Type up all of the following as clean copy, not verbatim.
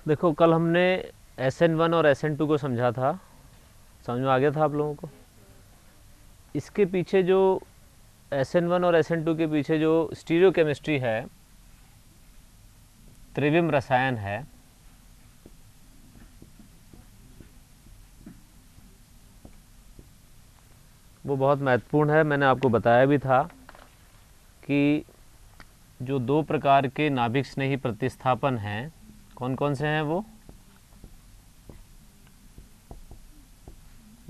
देखो कल हमने SN1 और SN2 को समझा था, समझ में आ गया था आप लोगों को। इसके पीछे जो SN1 और SN2 के पीछे जो स्टीरियोकेमिस्ट्री है, त्रिविम रसायन है, वो बहुत महत्वपूर्ण है। मैंने आपको बताया भी था कि जो दो प्रकार के नाभिक स्नेही प्रतिस्थापन हैं, कौन कौन से हैं वो?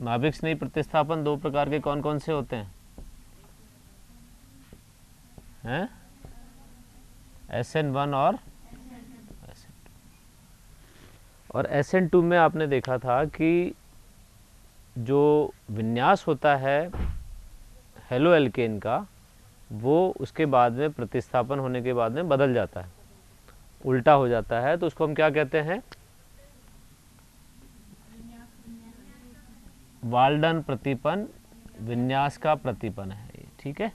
नाभिक स्नेही प्रतिस्थापन दो प्रकार के कौन कौन से होते हैं? SN1 और SN2 में आपने देखा था कि जो विन्यास होता है हेलो एल्केन का, वो उसके बाद में प्रतिस्थापन होने के बाद में बदल जाता है, उल्टा हो जाता है। तो उसको हम क्या कहते हैं? वाल्डन प्रतिपन विन्यास का प्रतिपन है ये, ठीक है।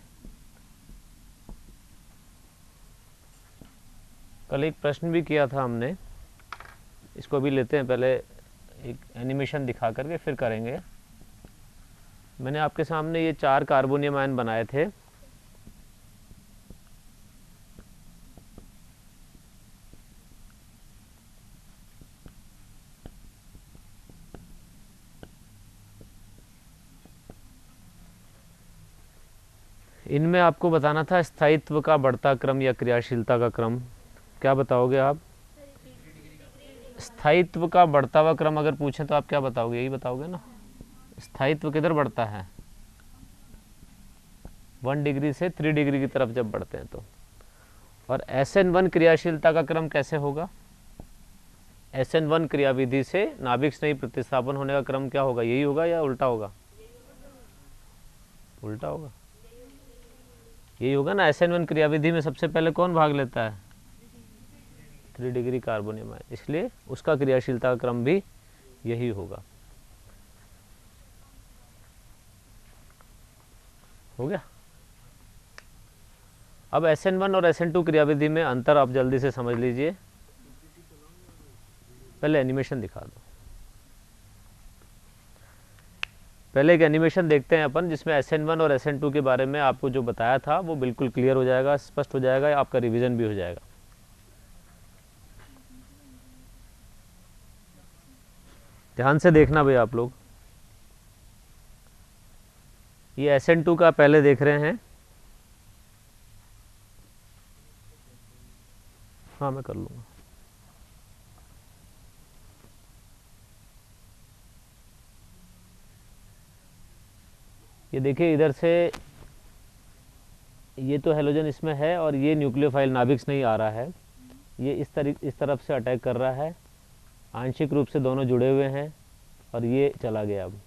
कल एक प्रश्न भी किया था हमने, इसको भी लेते हैं, पहले एक एनिमेशन दिखा करके फिर करेंगे। मैंने आपके सामने ये 4 कार्बोनियम आयन बनाए थे। इनमें आपको बताना था स्थायित्व का बढ़ता क्रम या क्रियाशीलता का क्रम। क्या बताओगे आप? स्थायित्व का बढ़ता हुआ क्रम अगर पूछें तो आप क्या बताओगे? यही बताओगे ना। स्थायित्व किधर बढ़ता है? 1 डिग्री से 3 डिग्री की तरफ जब बढ़ते हैं तो। और SN1 क्रियाशीलता का क्रम कैसे होगा? SN1 क्रियाविधि से नाभिक स्नेही प्रतिस्थापन होने का क्रम क्या होगा? यही होगा या उल्टा होगा? उल्टा होगा, यही होगा ना। SN1 क्रियाविधि में सबसे पहले कौन भाग लेता है? 3 डिग्री कार्बोनियम आयन, इसलिए उसका क्रियाशीलता का क्रम भी यही होगा। हो गया। अब SN1 और SN2 क्रियाविधि में अंतर आप जल्दी से समझ लीजिए। पहले एनिमेशन दिखा दो। पहले एक एनिमेशन देखते हैं अपन, जिसमें SN1 और SN2 के बारे में आपको जो बताया था वो बिल्कुल क्लियर हो जाएगा, स्पष्ट हो जाएगा, आपका रिवीजन भी हो जाएगा। ध्यान से देखना भाई आप लोग। ये SN2 का पहले देख रहे हैं। हाँ मैं कर लूँगा। ये देखिए इधर से ये तो हेलोजन इसमें है और ये न्यूक्लियोफाइल नाभिक नहीं आ रहा है, ये इस तरफ से अटैक कर रहा है, आंशिक रूप से दोनों जुड़े हुए हैं और ये चला गया। अब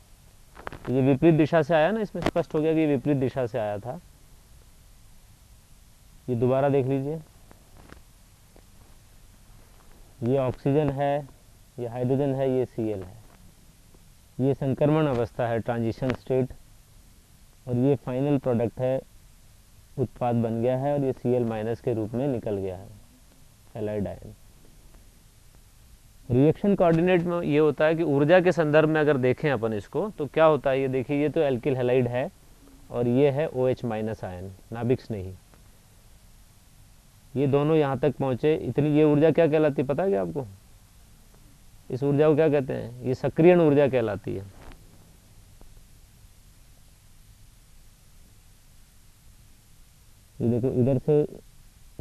तो ये विपरीत दिशा से आया ना, इसमें स्पष्ट हो गया कि ये विपरीत दिशा से आया था। ये दोबारा देख लीजिए, ये ऑक्सीजन है, ये हाइड्रोजन है, ये Cl है। ये संक्रमण अवस्था है, ट्रांजिशन स्टेट, और ये फाइनल प्रोडक्ट है, उत्पाद बन गया है और ये Cl- के रूप में निकल गया है, हैलाइड आयन। रिएक्शन कोऑर्डिनेट में ये होता है कि ऊर्जा के संदर्भ में अगर देखें अपन इसको तो क्या होता है, ये देखिए ये तो एल्किल हैलाइड है और ये है OH- आयन, नाभिक नहीं। ये दोनों यहाँ तक पहुँचे, इतनी ये ऊर्जा क्या कहलाती है पता है क्या आपको? इस ऊर्जा को क्या कहते हैं? ये सक्रियण ऊर्जा कहलाती है। ये देखो इधर से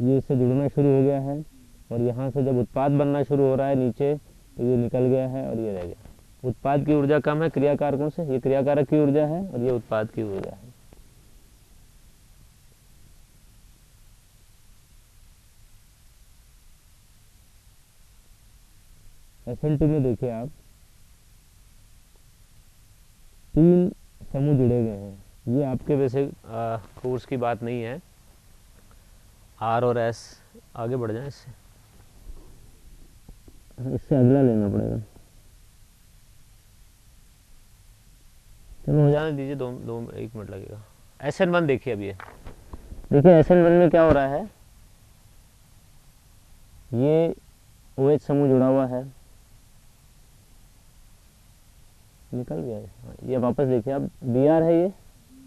ये इससे जुड़ना शुरू हो गया है और यहाँ से जब उत्पाद बनना शुरू हो रहा है नीचे, तो ये निकल गया है और ये रह गया। उत्पाद की ऊर्जा कम है क्रियाकारकों से, ये क्रियाकारक की ऊर्जा है और ये उत्पाद की ऊर्जा है। SN2 में देखिए आप, 3 समूह जुड़े हुए हैं। ये आपके वैसे कोर्स की बात नहीं है, R और S आगे बढ़ जाए, इससे अगला लेना पड़ेगा। चलो हो जाने दीजिए, 1 मिनट लगेगा। SN1 देखिए, अब ये देखिए SN1 में क्या हो रहा है, ये OH समूह जुड़ा हुआ है, निकल गया हाँ, ये वापस देखिए अब Br है, ये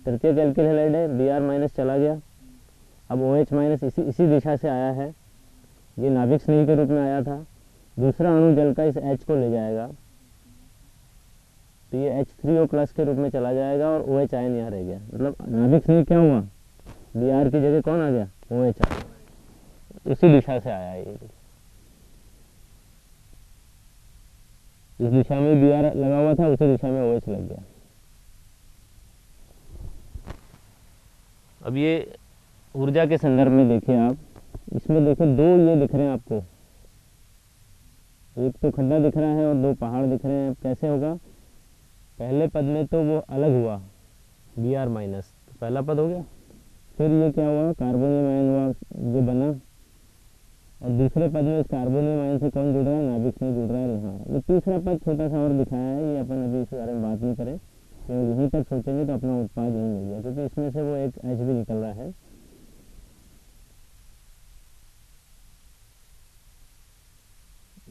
तृतीयक एल्किल हैलाइड है, Br माइनस चला गया, अब OH माइनस इसी दिशा से आया है, ये नाभिक स्नेही के रूप में आया था, दूसरा अणु जल का इस H को ले जाएगा तो ये H3O प्लस के रूप में चला जाएगा और OH आयन यहाँ रह गया, मतलब नाभिक स्नेही क्या हुआ, Br की जगह कौन आ गया, OH आ गया, इसी दिशा से आया ये, इस दिशा में Br लगा हुआ था, उसी दिशा में OH लग गया। अब ये ऊर्जा के संदर्भ में देखिए आप, इसमें देखिए दो ये दिख रहे हैं आपको, एक तो खड्डा दिख रहा है और दो पहाड़ दिख रहे हैं, कैसे होगा, पहले पद में तो वो अलग हुआ Br माइनस, तो पहला पद हो गया, फिर ये क्या हुआ, कार्बोनियम आयन हुआ जो बना, और दूसरे पद में इस कार्बोनियम आयन से कौन जुड़ रहा है, नाभिक से जुड़ रहा है, हाँ ये तीसरा पद छोटा सा और दिखाया है, ये अपन अभी इस बारे में बात नहीं करें, तो यहीं तक सोचेंगे तो अपना उत्पाद यहीं मिल गया, क्योंकि इसमें से वो एक H भी निकल रहा है।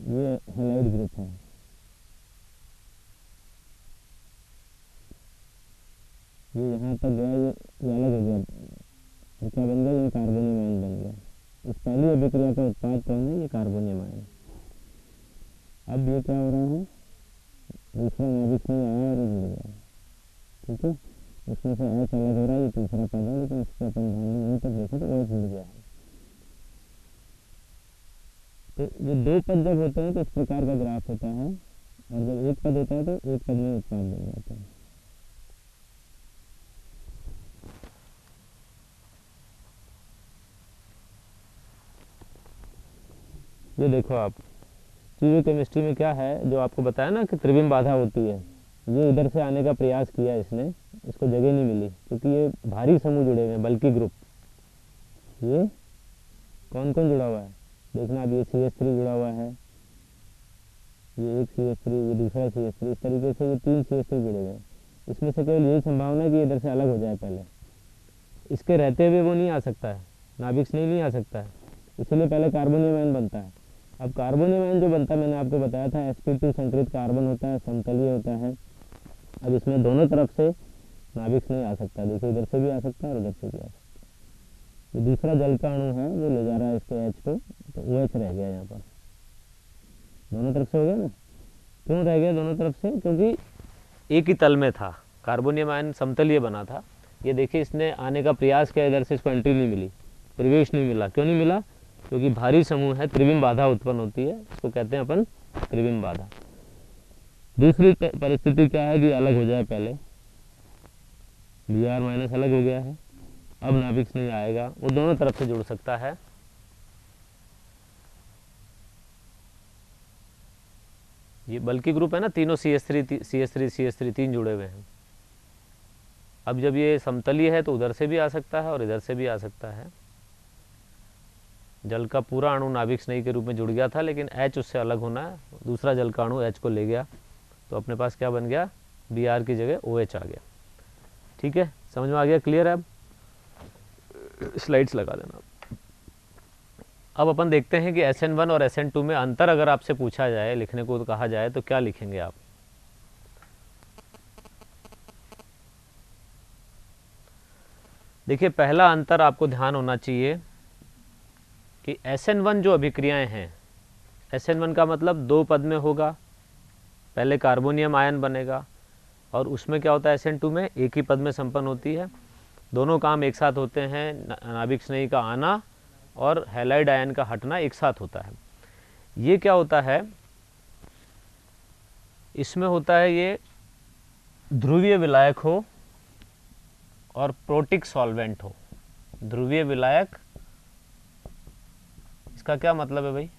ये हैलाइड ग्रुप है, ये यहाँ तक गया, ये अलग हो गया, ये क्या बन गया, ये कार्बोनियम आयन बन गया, इस पहली अभिक्रिया का उत्पाद कौन है, ये कार्बोनियम आयन। अब ये क्या हो रहा है, दूसरा नाभिक में आया और जुड़ गया, ठीक है, इसमें से H अलग हो रहा है, ये तीसरा पद है, लेकिन इस पर अपन ध्यान नहीं तक देखें तो OH जुड़ गया है। तो ये दो पद जब होते हैं तो इस प्रकार का ग्राफ होता है, और जब एक पद होता है तो एक पद में उत्पाद बन जाता है। ये देखो आप, क्यूबिक केमिस्ट्री में क्या है जो आपको बताया ना कि त्रिविम बाधा होती है, ये इधर से आने का प्रयास किया इसने, इसको जगह नहीं मिली क्योंकि ये भारी समूह जुड़े हुए हैं, बल्कि ग्रुप, ये कौन कौन जुड़ा हुआ है देखना, अब ये CH3 जुड़ा हुआ है, ये एक CH3, ये दूसरा CH3, इस तरीके से ये 3 CH3 जुड़े हुए हैं, इसमें से केवल यही संभावना है कि इधर से अलग हो जाए पहले, इसके रहते हुए वो नहीं आ सकता है, नाभिक स्नेही नहीं आ सकता है, इसलिए पहले कार्बोनियम आयन बनता है। अब कार्बोनियम आयन जो बनता है मैंने आपको बताया था sp2 संकरित कार्बन होता है, समतलीय होता है, अब इसमें दोनों तरफ से नाभिक स्नेही आ सकता है, देखिए इधर से भी आ सकता है और इधर से भी आ सकता है। ये दूसरा जल का अणु है वो ले जा रहा है इसके H को, तो OH रह गया यहाँ पर, दोनों तरफ से हो गया ना, क्यों रह गया दोनों तरफ से, क्योंकि एक ही तल में था, कार्बोनियम आयन समतलीय बना था, ये देखिए इसने आने का प्रयास किया, इधर से इसको एंट्री नहीं मिली, प्रवेश नहीं मिला, क्यों नहीं मिला, क्योंकि भारी समूह है, त्रिविम बाधा उत्पन्न होती है, इसको कहते हैं अपन त्रिविम बाधा। दूसरी परिस्थिति क्या है कि अलग हो जाए पहले, Br माइनस अलग हो गया है, अब नाभिक स्नेही आएगा, वो दोनों तरफ से जुड़ सकता है, ये बल्कि ग्रुप है ना, तीनों CH3 तीन जुड़े हुए हैं। अब जब ये समतलीय है तो उधर से भी आ सकता है और इधर से भी आ सकता है, जल का पूरा अणु नाभिक स्नेही के रूप में जुड़ गया था, लेकिन H उससे अलग होना है, दूसरा जल का अणु H को ले गया, तो अपने पास क्या बन गया, Br की जगह OH आ गया। ठीक है, समझ में आ गया, क्लियर है। अब स्लाइड्स लगा देना। अब अपन देखते हैं कि SN1 और SN2 में अंतर अगर आपसे पूछा जाए, लिखने को कहा जाए, तो क्या लिखेंगे आप। देखिए पहला अंतर आपको ध्यान होना चाहिए कि SN1 जो अभिक्रियाएं हैं, SN1 का मतलब दो पद में होगा, पहले कार्बोनियम आयन बनेगा, और उसमें क्या होता है SN2 में एक ही पद में संपन्न होती है, दोनों काम एक साथ होते हैं, नाभिक स्नेही का आना और हैलाइड आयन का हटना एक साथ होता है। ये क्या होता है, इसमें होता है ये ध्रुवीय विलायक हो और प्रोटिक सॉल्वेंट हो। ध्रुवीय विलायक, इसका क्या मतलब है भाई,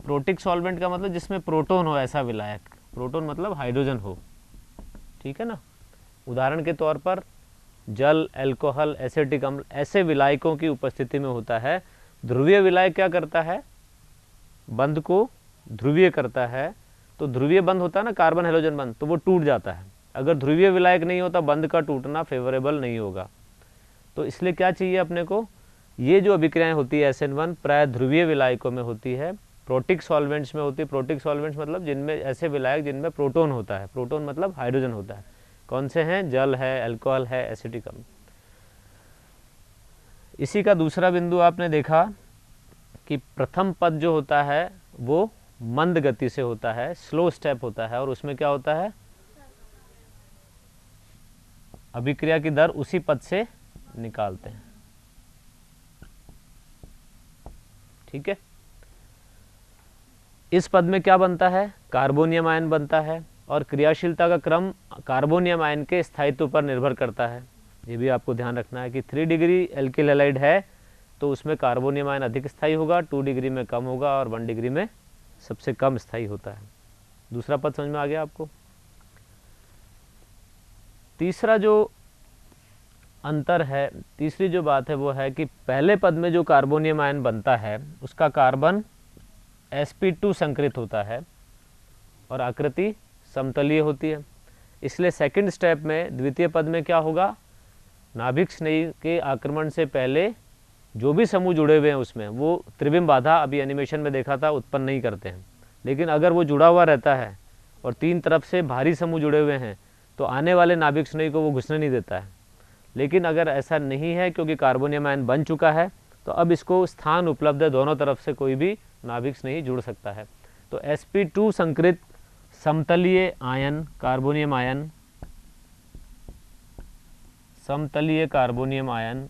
प्रोटिक सॉल्वेंट का मतलब जिसमें प्रोटोन हो ऐसा विलायक, प्रोटोन मतलब हाइड्रोजन हो, ठीक है ना। उदाहरण के तौर पर जल, अल्कोहल, एसिटिक अम्ल, ऐसे विलायकों की उपस्थिति में होता है। ध्रुवीय विलायक क्या करता है, बंध को ध्रुवीय करता है, तो ध्रुवीय बंध होता है ना, कार्बन हैलोजन बंध, तो वो टूट जाता है। अगर ध्रुवीय विलायक नहीं होता, बंध का टूटना फेवरेबल नहीं होगा। तो इसलिए क्या चाहिए अपने को, ये जो अभिक्रियाएं होती है SN1 प्राय ध्रुवीय विलायकों में होती है, प्रोटिक सॉल्वेंट्स में होती है। प्रोटिक सॉल्वेंट्स मतलब जिनमें ऐसे विलायक जिनमें प्रोटॉन होता है, प्रोटॉन मतलब हाइड्रोजन होता है। कौन से हैं? जल है, अल्कोहल है, एसिटिक अम्ल। इसी का दूसरा बिंदु आपने देखा कि प्रथम पद जो होता है वो मंद गति से होता है, स्लो स्टेप होता है, और उसमें क्या होता है? अभिक्रिया की दर उसी पद से निकालते हैं। ठीक है, इस पद में क्या बनता है? कार्बोनियम आयन बनता है, और क्रियाशीलता का क्रम कार्बोनियम आयन के स्थायित्व पर निर्भर करता है। ये भी आपको ध्यान रखना है कि 3 डिग्री एल्किल हैलाइड है तो उसमें कार्बोनियम आयन अधिक स्थायी होगा, 2 डिग्री में कम होगा, और 1 डिग्री में सबसे कम स्थायी होता है। दूसरा पद समझ में आ गया आपको? तीसरा जो अंतर है, तीसरी जो बात है वो है कि पहले पद में जो कार्बोनियम आयन बनता है उसका कार्बन sp2 संकृत होता है और आकृति समतलीय होती है। इसलिए सेकंड स्टेप में द्वितीय पद में क्या होगा? नाभिक स्नेही के आक्रमण से पहले जो भी समूह जुड़े हुए हैं उसमें वो त्रिविम बाधा, अभी एनिमेशन में देखा था, उत्पन्न नहीं करते हैं। लेकिन अगर वो जुड़ा हुआ रहता है और 3 तरफ से भारी समूह जुड़े हुए हैं तो आने वाले नाभिक स्नेही को वो घुसने नहीं देता है। लेकिन अगर ऐसा नहीं है क्योंकि कार्बोनियम आयन बन चुका है तो अब इसको स्थान उपलब्ध है, दोनों तरफ से कोई भी नाभिक स्नेही जुड़ सकता है। तो sp2 संकृत समतलीय आयन कार्बोनियम आयन, समतलीय कार्बोनियम आयन,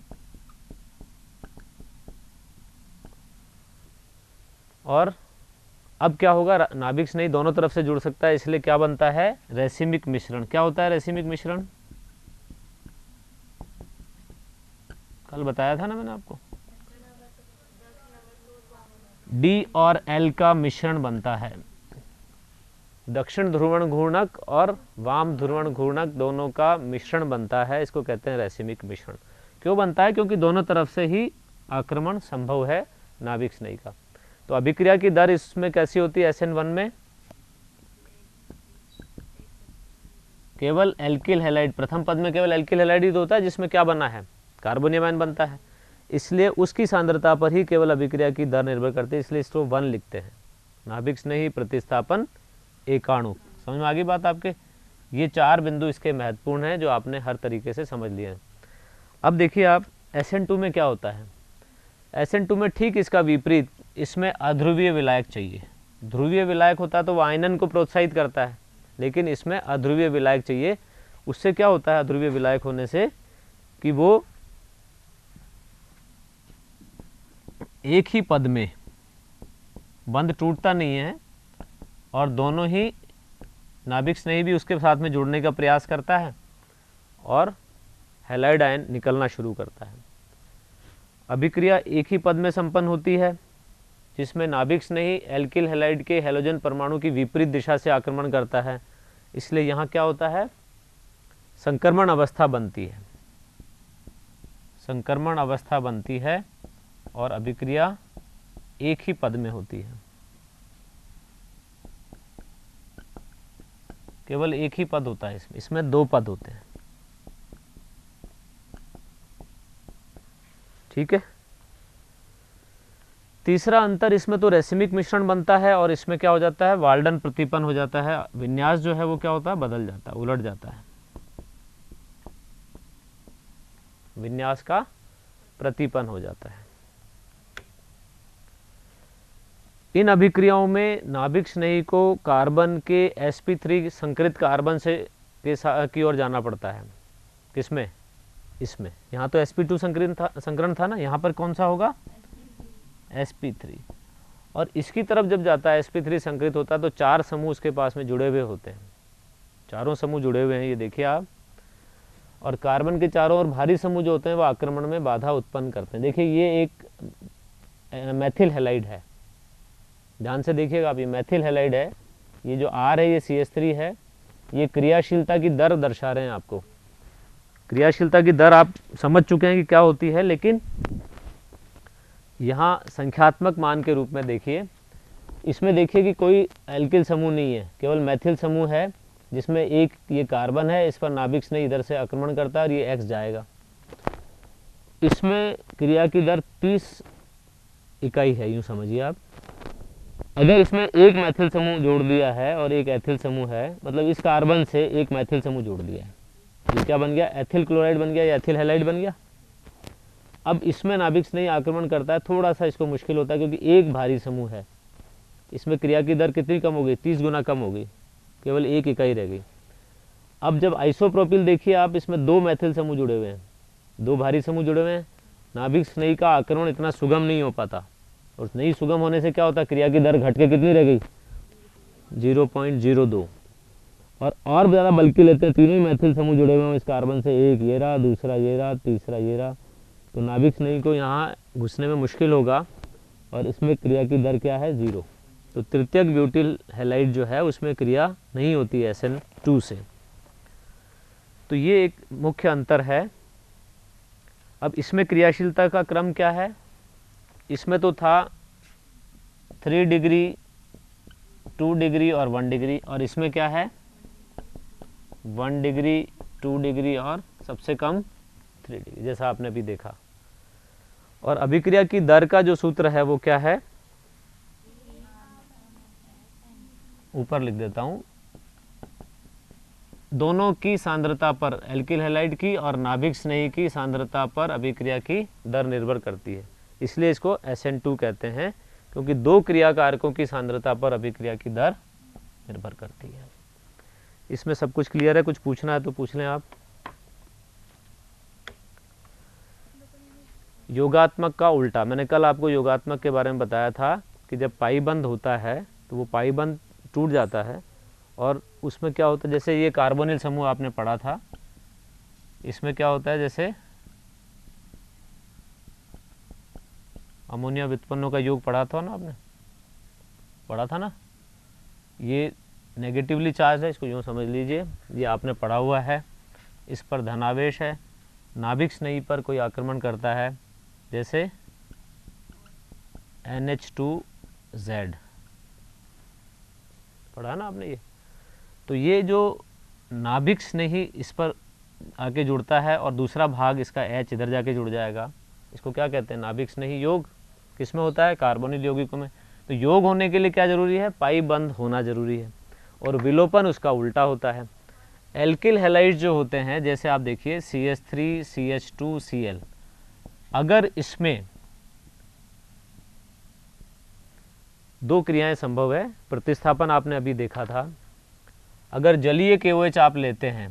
और अब क्या होगा? नाभिक स्नेही दोनों तरफ से जुड़ सकता है, इसलिए क्या बनता है? रेसिमिक मिश्रण। क्या होता है रेसिमिक मिश्रण? कल बताया था ना मैंने आपको, D और L का मिश्रण बनता है। दक्षिण ध्रुवण घूर्णक और वाम ध्रुवण घूर्णक दोनों का मिश्रण बनता है, इसको कहते हैं रेसिमिक मिश्रण। क्यों बनता है? क्योंकि दोनों तरफ से ही आक्रमण संभव है नाभिक स्नेही का। तो अभिक्रिया की दर इसमें कैसी होती है? SN1 में केवल एल्किल हैलाइड, प्रथम पद में केवल एल्किल हैलाइड ही तो होता है जिसमें क्या बना है? कार्बोनियम आयन बनता है। इसलिए उसकी सांद्रता पर ही केवल अभिक्रिया की दर निर्भर करती है, इसलिए इसको 1 लिखते हैं। नाभिक स्नेही प्रतिस्थापन एकाणु। समझ में आ गई बात आपके? ये 4 बिंदु इसके महत्वपूर्ण हैं जो आपने हर तरीके से समझ लिए हैं। अब देखिए आप SN2 में क्या होता है? SN2 में ठीक इसका विपरीत, इसमें अध्रुवीय विलायक चाहिए। ध्रुवीय विलायक होता तो वो आयनन को प्रोत्साहित करता है, लेकिन इसमें अध्रुवीय विलायक चाहिए। उससे क्या होता है अध्रुवीय विलायक होने से? कि वो एक ही पद में बंध टूटता नहीं है और दोनों ही नाभिक स्नेही भी उसके साथ में जुड़ने का प्रयास करता है और हैलाइड आयन निकलना शुरू करता है। अभिक्रिया एक ही पद में संपन्न होती है जिसमें नाभिक स्नेही एल्किल हैलाइड के हैलोजन परमाणु की विपरीत दिशा से आक्रमण करता है। इसलिए यहाँ क्या होता है? संक्रमण अवस्था बनती है, संक्रमण अवस्था बनती है और अभिक्रिया एक ही पद में होती है। केवल एक ही पद होता है इसमें 2 पद होते हैं। ठीक है। तीसरा अंतर, इसमें तो रेसिमिक मिश्रण बनता है और इसमें क्या हो जाता है? वाल्डन प्रतिपन्न हो जाता है। विन्यास जो है वो क्या होता है? बदल जाता है, उलट जाता है। विन्यास का प्रतिपन्न हो जाता है। इन अभिक्रियाओं में नाभिक स्नेही को कार्बन के sp3 संकृत कार्बन से की ओर जाना पड़ता है। किसमें? इसमें। यहाँ तो sp2 संकरण था ना, यहाँ पर कौन सा होगा? sp3। और इसकी तरफ जब जाता है sp3 संकृत होता है तो 4 समूह उसके पास में जुड़े हुए होते हैं। चारों समूह जुड़े हुए हैं, ये देखिए आप। और कार्बन के चारों ओर भारी समूह जो होते हैं वो आक्रमण में बाधा उत्पन्न करते हैं। देखिए ये एक मैथिल हैलाइड है, ध्यान से देखिएगा आप, ये मैथिल हैलाइड है। ये जो R है ये CH3 है। ये क्रियाशीलता की दर दर्शा रहे हैं आपको। क्रियाशीलता की दर आप समझ चुके हैं कि क्या होती है, लेकिन यहाँ संख्यात्मक मान के रूप में देखिए। इसमें देखिए कि कोई एल्किल समूह नहीं है, केवल मैथिल समूह है जिसमें एक ये कार्बन है, इस पर नाभिक स्नेही इधर से आक्रमण करता है और ये X जाएगा। इसमें क्रिया की दर 30 इकाई है, यूँ समझिए आप। अगर इसमें एक मैथिल समूह जोड़ दिया है और एक एथिल समूह है, मतलब इस कार्बन से एक मैथिल समूह जोड़ दिया है, ये क्या बन गया, एथिल क्लोराइड बन गया या एथिल हैलाइड बन गया। अब इसमें नाभिक स्नेही आक्रमण करता है, थोड़ा सा इसको मुश्किल होता है क्योंकि एक भारी समूह है, इसमें क्रिया की दर कितनी कम हो गई, 30 गुना कम हो गई, केवल एक इकाई रह गई। अब जब आइसोप्रोपिल देखिए आप, इसमें 2 मैथिल समूह जुड़े हुए हैं, 2 भारी समूह जुड़े हुए हैं, नाभिक स्नेही का आक्रमण इतना सुगम नहीं हो पाता, और नहीं सुगम होने से क्या होता है, क्रिया की दर घट के कितनी रह गई, 0.02। और ज़्यादा बल्कि लेते हैं, तीनों ही मैथिल समूह जुड़े हुए हैं इस कार्बन से, एक ये रहा, दूसरा ये रहा, तीसरा ये रहा, तो नाभिक स्नेही को यहाँ घुसने में मुश्किल होगा, और इसमें क्रिया की दर क्या है, 0। तो तृतीयक ब्यूटिल हैलाइड जो है उसमें क्रिया नहीं होती है SN2 से। तो ये एक मुख्य अंतर है। अब इसमें क्रियाशीलता का क्रम क्या है, इसमें तो था 3 डिग्री, 2 डिग्री और 1 डिग्री, और इसमें क्या है 1 डिग्री, 2 डिग्री और सबसे कम 3 डिग्री, जैसा आपने अभी देखा। और अभिक्रिया की दर का जो सूत्र है वो क्या है, ऊपर लिख देता हूं, दोनों की सांद्रता पर, एल्किल हैलाइड की और नाभिक स्नेही की सांद्रता पर अभिक्रिया की दर निर्भर करती है, इसलिए इसको SN2 कहते हैं, क्योंकि 2 क्रियाकारकों की सांद्रता पर अभिक्रिया की दर निर्भर करती है। इसमें सब कुछ क्लियर है, कुछ पूछना है तो पूछ लें आप। योगात्मक का उल्टा, मैंने कल आपको योगात्मक के बारे में बताया था कि जब पाई बंद होता है तो वो पाई बंद टूट जाता है, और उसमें क्या होता है, जैसे ये कार्बोनिल समूह आपने पढ़ा था, इसमें क्या होता है, जैसे अमोनिया व्युत्पन्नों का योग पढ़ा था ना, आपने पढ़ा था ना, ये नेगेटिवली चार्ज है, इसको यूँ समझ लीजिए, ये आपने पढ़ा हुआ है, इस पर धनावेश है, नाभिक स्नेही पर कोई आक्रमण करता है, जैसे NH2Z, पढ़ा ना आपने ये। तो ये जो नाभिक स्नेही इस पर आके जुड़ता है और दूसरा भाग इसका H इधर जाके जुड़ जाएगा, इसको क्या कहते हैं, नाभिक स्नेही योग। किस में होता है, कार्बोनिल यौगिकों में। तो योग होने के लिए क्या जरूरी है, पाई बंद होना जरूरी है, और विलोपन उसका उल्टा होता है। एल्किल हैलाइड जो होते हैं, जैसे आप देखिए CH3, CH2, Cl, अगर इसमें 2 क्रियाएं संभव है, प्रतिस्थापन आपने अभी देखा था, अगर जलीय KOH आप लेते हैं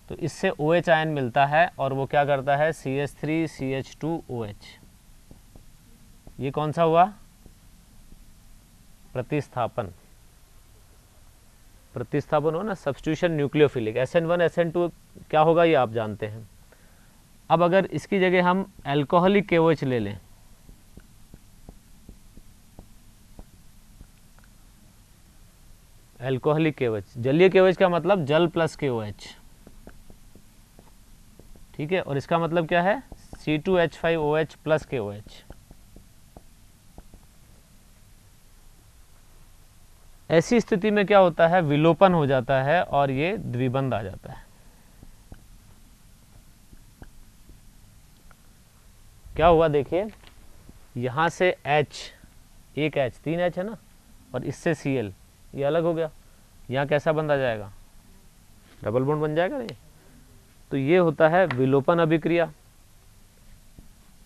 तो इससे OH आयन मिलता है और वो क्या करता है, CH3, CH2OH, ये कौन सा हुआ, प्रतिस्थापन। प्रतिस्थापन हो ना, सब्स्टिट्यूशन न्यूक्लियोफिलिक। SN1 SN2 क्या होगा ये आप जानते हैं। अब अगर इसकी जगह हम अल्कोहलिक KOH ले लें, अल्कोहलिक KOH, जलीय KOH का मतलब जल प्लस KOH, ठीक है, और इसका मतलब क्या है, C2H5OH प्लस KOH। ऐसी स्थिति में क्या होता है, विलोपन हो जाता है और ये द्विबंध आ जाता है। क्या हुआ देखिए, यहां से H, एक H, 3 H है ना, और इससे Cl, ये अलग हो गया, यहाँ कैसा बंद आ जाएगा, डबल बॉन्ड बन जाएगा नहीं। तो ये होता है विलोपन अभिक्रिया,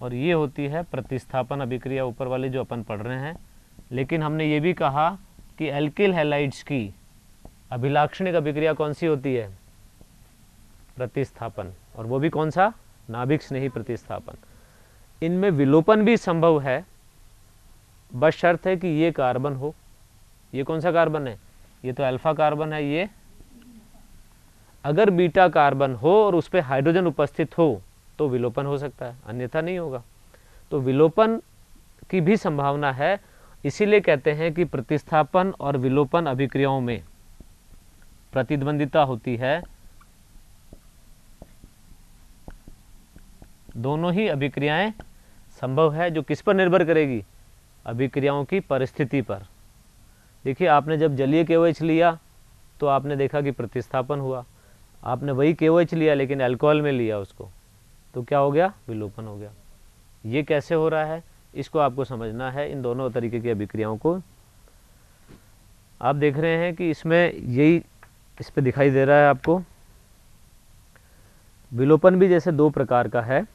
और ये होती है प्रतिस्थापन अभिक्रिया, ऊपर वाली जो अपन पढ़ रहे हैं। लेकिन हमने ये भी कहा कि एल्किल हैलाइड्स की अभिलाक्षणिक अभिक्रिया कौन सी होती है, प्रतिस्थापन, और वो भी कौन सा, नाभिक स्नेही प्रतिस्थापन। इनमें विलोपन भी संभव है, बस शर्त है कि ये कार्बन हो। ये कौन सा कार्बन है, ये तो अल्फा कार्बन है, ये अगर बीटा कार्बन हो और उस पर हाइड्रोजन उपस्थित हो तो विलोपन हो सकता है, अन्यथा नहीं होगा। तो विलोपन की भी संभावना है, इसीलिए कहते हैं कि प्रतिस्थापन और विलोपन अभिक्रियाओं में प्रतिद्वंदिता होती है। दोनों ही अभिक्रियाएं संभव है, जो किस पर निर्भर करेगी, अभिक्रियाओं की परिस्थिति पर। देखिए, आपने जब जलीय KOH लिया तो आपने देखा कि प्रतिस्थापन हुआ, आपने वही KOH लिया लेकिन अल्कोहल में लिया उसको, तो क्या हो गया, विलोपन हो गया। ये कैसे हो रहा है इसको आपको समझना है, इन दोनों तरीके की अभिक्रियाओं को। आप देख रहे हैं कि इसमें यही इस पे दिखाई दे रहा है आपको। विलोपन भी जैसे दो प्रकार का है,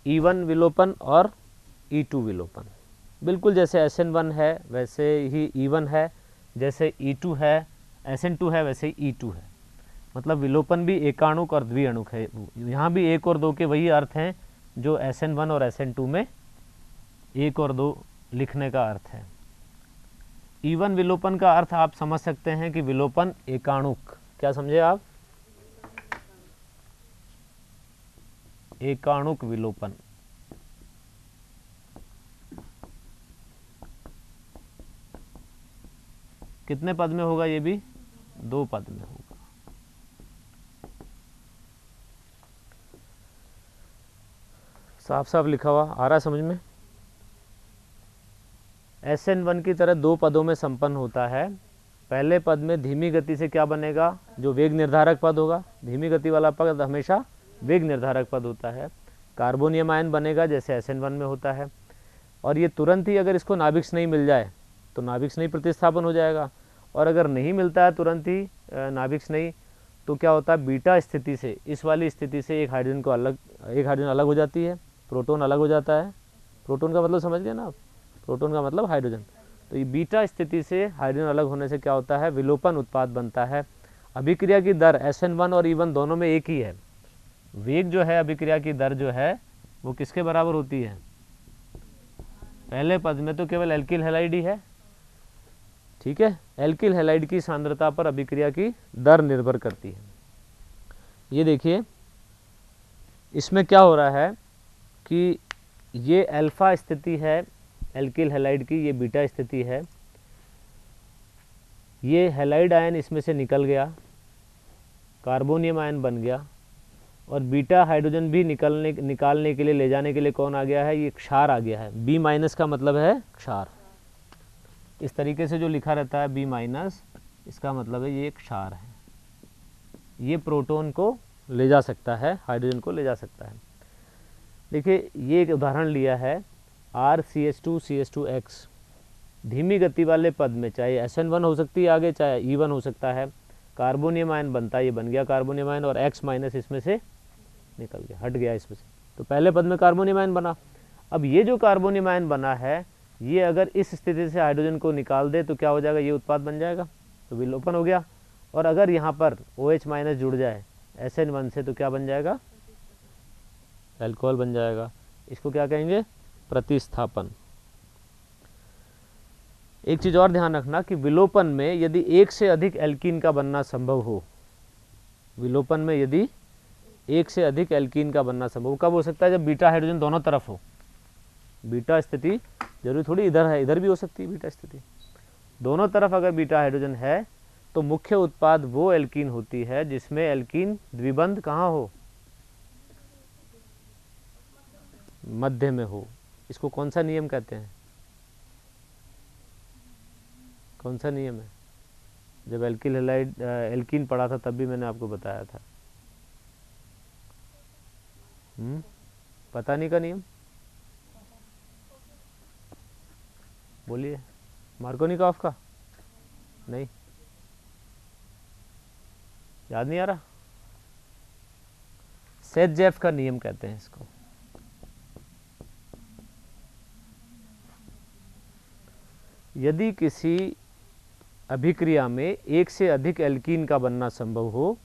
E1 विलोपन और E2 विलोपन। बिल्कुल जैसे SN1 है वैसे ही E1 है, जैसे E2 है, SN2 है वैसे ही E2 है। मतलब विलोपन भी एकाणुक और द्विअणुक है। यहाँ भी 1 और 2 के वही अर्थ हैं जो SN1 और SN2 में 1 और 2 लिखने का अर्थ है। E1 विलोपन का अर्थ आप समझ सकते हैं कि विलोपन एकाणुक, क्या समझे आप, एकाणुक विलोपन। कितने पद में होगा, ये भी 2 पद में होगा। साफ साफ लिखा हुआ आ रहा है समझ में। SN1 की तरह 2 पदों में संपन्न होता है। पहले पद में धीमी गति से क्या बनेगा, जो वेग निर्धारक पद होगा। धीमी गति वाला पद हमेशा वेग निर्धारक पद होता है। कार्बोनियम आयन बनेगा जैसे SN1 में होता है। और ये तुरंत ही अगर इसको नाभिक स्नेही मिल जाए तो नाभिक स्नेही प्रतिस्थापन हो जाएगा, और अगर नहीं मिलता है तुरंत ही नाभिक स्नेही तो क्या होता है, बीटा स्थिति से इस वाली स्थिति से एक हाइड्रोजन अलग हो जाती है, प्रोटॉन अलग हो जाता है। प्रोटॉन का मतलब समझ गए ना आप, प्रोटॉन का मतलब हाइड्रोजन। तो ये बीटा स्थिति से हाइड्रोजन अलग होने से क्या होता है, विलोपन उत्पाद बनता है। अभिक्रिया की दर SN1 और E1 दोनों में एक ही है। वेग जो है, अभिक्रिया की दर जो है वो किसके बराबर होती है, पहले पद में तो केवल एल्किल हैलाइड ही है, ठीक है। एल्किल हैलाइड की सांद्रता पर अभिक्रिया की दर निर्भर करती है। ये देखिए इसमें क्या हो रहा है कि ये अल्फा स्थिति है एल्किल हैलाइड की, ये बीटा स्थिति है। ये हैलाइड आयन इसमें से निकल गया, कार्बोनियम आयन बन गया, और बीटा हाइड्रोजन भी निकालने के लिए, ले जाने के लिए कौन आ गया है, ये क्षार आ गया है। B- का मतलब है क्षार। इस तरीके से जो लिखा रहता है B-, इसका मतलब है ये क्षार है। ये प्रोटॉन को ले जा सकता है, हाइड्रोजन को ले जा सकता है। देखिए ये एक उदाहरण लिया है RCH2CH2X। धीमी गति वाले पद में चाहे SN1 हो सकती है आगे, चाहे E1 हो सकता है, कार्बोनियम आयन बनता है, ये बन गया कार्बोनियम आयन, और X- इसमें से निकल गया, हट गया इसमें से। तो पहले पद में कार्बोनियम आयन बना। अब ये जो कार्बोनियम आयन बना है, ये अगर इस स्थिति से हाइड्रोजन को निकाल दे तो क्या हो जाएगा, ये उत्पाद बन जाएगा, तो विलोपन हो गया। और अगर यहाँ पर OH- जुड़ जाए SN1 से तो क्या बन जाएगा, अल्कोहल बन जाएगा। इसको क्या कहेंगे, प्रतिस्थापन। एक चीज और ध्यान रखना कि विलोपन में यदि एक से अधिक एल्कीन का बनना संभव हो, विलोपन में यदि एक से अधिक एल्कीन का बनना संभव कब हो सकता है, जब बीटा हाइड्रोजन दोनों तरफ हो। बीटा स्थिति जरूरी थोड़ी इधर है, इधर भी हो सकती है बीटा स्थिति। दोनों तरफ अगर बीटा हाइड्रोजन है तो मुख्य उत्पाद वो एल्कीन होती है जिसमें एल्कीन द्विबंध कहाँ हो, मध्य में हो। इसको कौन सा नियम कहते हैं, कौन सा नियम है, जब एल्किल हैलाइड एल्कीन पढ़ा था तब भी मैंने आपको बताया था। पता नहीं का नियम, बोलिए। मार्कोनिकॉफ का, नहीं याद नहीं आ रहा, सेट-जेफ का नियम कहते हैं इसको। यदि किसी अभिक्रिया में एक से अधिक एल्कीन का बनना संभव हो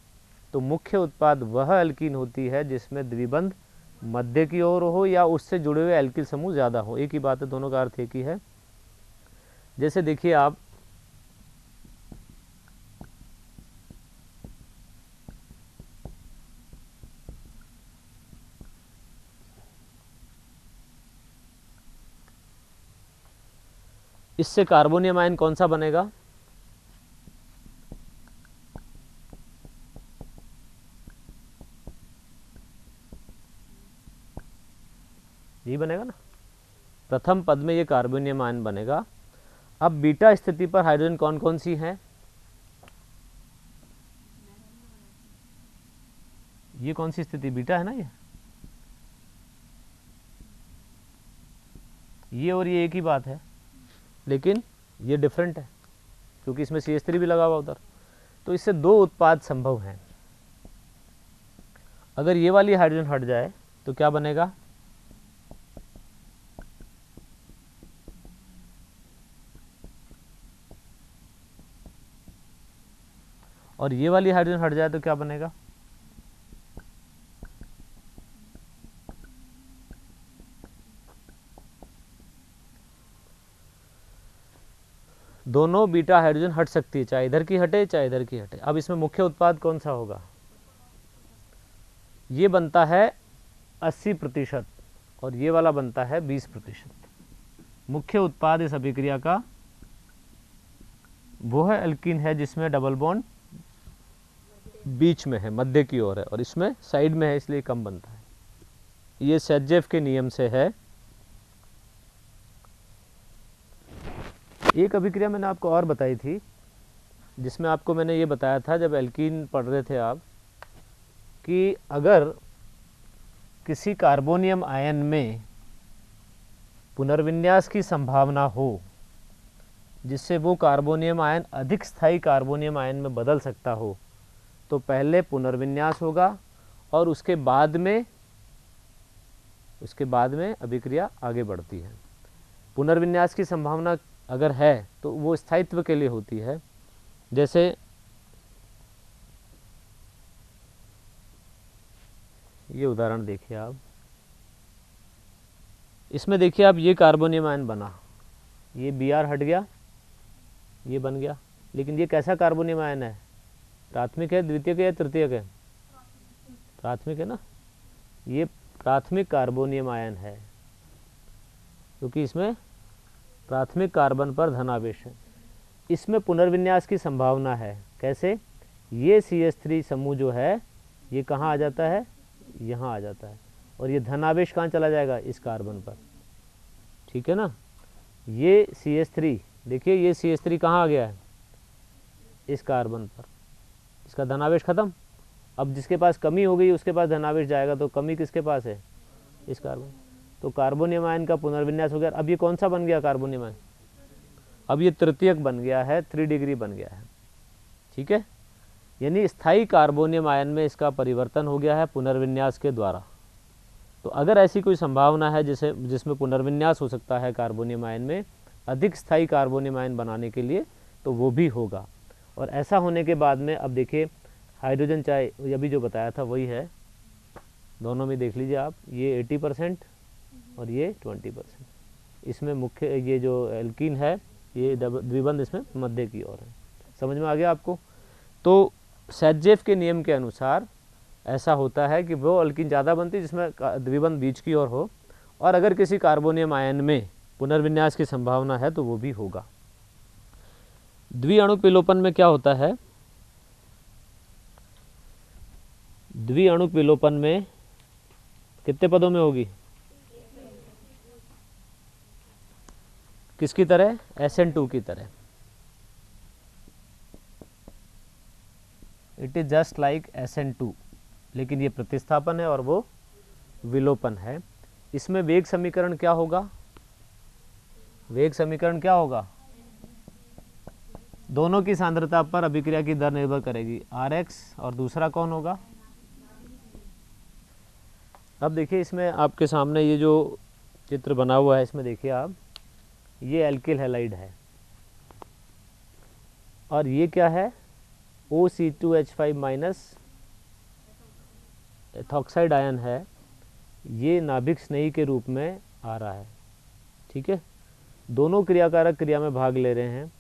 तो मुख्य उत्पाद वह एल्कीन होती है जिसमें द्विबंध मध्य की ओर हो या उससे जुड़े हुए एल्किल समूह ज़्यादा हो। एक ही बात है, दोनों का अर्थ एक ही है। जैसे देखिए आप, इससे कार्बोनियम आयन कौन सा बनेगा, ये बनेगा ना, प्रथम पद में ये कार्बोनियम आयन बनेगा। अब बीटा स्थिति पर हाइड्रोजन कौन कौन सी है, ये कौन सी स्थिति, बीटा है ना ये, ये और ये एक ही बात है, लेकिन ये डिफरेंट है क्योंकि इसमें CH3 भी लगा हुआ उधर। तो इससे दो उत्पाद संभव हैं। अगर ये वाली हाइड्रोजन हट जाए तो क्या बनेगा, और ये वाली हाइड्रोजन हट जाए तो क्या बनेगा, दोनों बीटा हाइड्रोजन हट सकती है, चाहे इधर की हटे चाहे इधर की हटे। अब इसमें मुख्य उत्पाद कौन सा होगा, ये बनता है 80% और ये वाला बनता है 20%। मुख्य उत्पाद इस अभिक्रिया का वो है एल्कीन है जिसमें डबल बॉन्ड बीच में है, मध्य की ओर है, और इसमें साइड में है इसलिए कम बनता है। ये सेटजेफ के नियम से है। एक अभिक्रिया मैंने आपको और बताई थी जिसमें आपको मैंने ये बताया था जब एल्कीन पढ़ रहे थे आप, कि अगर किसी कार्बोनियम आयन में पुनर्विन्यास की संभावना हो जिससे वो कार्बोनियम आयन अधिक स्थायी कार्बोनियम आयन में बदल सकता हो, तो पहले पुनर्विन्यास होगा और उसके बाद में अभिक्रिया आगे बढ़ती है। पुनर्विन्यास की संभावना अगर है तो वो स्थायित्व के लिए होती है। जैसे ये उदाहरण देखिए आप, इसमें देखिए आप, ये कार्बोनियम आयन बना, ये Br हट गया, ये बन गया, लेकिन ये कैसा कार्बोनियम आयन है, प्राथमिक है, द्वितीयक है या तृतीयक है, प्राथमिक है ना, ये प्राथमिक कार्बोनियम आयन है क्योंकि इसमें प्राथमिक कार्बन पर धनावेश है। इसमें पुनर्विन्यास की संभावना है। कैसे, ये CH3 समूह जो है ये कहाँ आ जाता है, यहाँ आ जाता है, और ये धनावेश कहाँ चला जाएगा, इस कार्बन पर, ठीक है ना। ये CH3 देखिए, ये CH3 कहाँ आ गया है, इस कार्बन पर, इसका धनावेश खत्म। अब जिसके पास कमी हो गई उसके पास धनावेश जाएगा, तो कमी किसके पास है, इस कार्बन। तो कार्बोनियम आयन का पुनर्विन्यास हो गया। अब ये कौन सा बन गया कार्बोनियम आयन, अब ये तृतीयक बन गया है, 3 डिग्री बन गया है, ठीक है। यानी स्थायी कार्बोनियम आयन में इसका परिवर्तन हो गया है पुनर्विन्यास के द्वारा। तो अगर ऐसी कोई संभावना है जिसमें पुनर्विन्यास हो सकता है कार्बोनियम आयन में अधिक स्थायी कार्बोनियम आयन बनाने के लिए, तो वो भी होगा। और ऐसा होने के बाद में अब देखिए हाइड्रोजन, चाहे अभी जो बताया था वही है, दोनों में देख लीजिए आप, ये 80% और ये 20%। इसमें मुख्य ये जो एल्कीन है ये द्विबंध इसमें मध्य की ओर है। समझ में आ गया आपको। तो सेटजेफ के नियम के अनुसार ऐसा होता है कि वो एल्कीन ज़्यादा बनती है जिसमें द्विबंध बीच की ओर हो, और अगर किसी कार्बोनियम आयन में पुनर्विन्यास की संभावना है तो वो भी होगा। द्विअणुक विलोपन में क्या होता है, द्विअणुक विलोपन में कितने पदों में होगी, किसकी तरह, SN2 की तरह। It is just like SN2, लेकिन ये प्रतिस्थापन है और वो विलोपन है। इसमें वेग समीकरण क्या होगा, वेग समीकरण क्या होगा, दोनों की सांद्रता पर अभिक्रिया की दर निर्भर करेगी, Rx, और दूसरा कौन होगा। अब देखिए इसमें आपके सामने ये जो चित्र बना हुआ है, इसमें देखिए आप, ये एल्किल हैलाइड है और ये क्या है, OC2H5 माइनस एथॉक्साइड आयन है। ये नाभिक स्नेही के रूप में आ रहा है, ठीक है। दोनों क्रियाकारक क्रिया में भाग ले रहे हैं।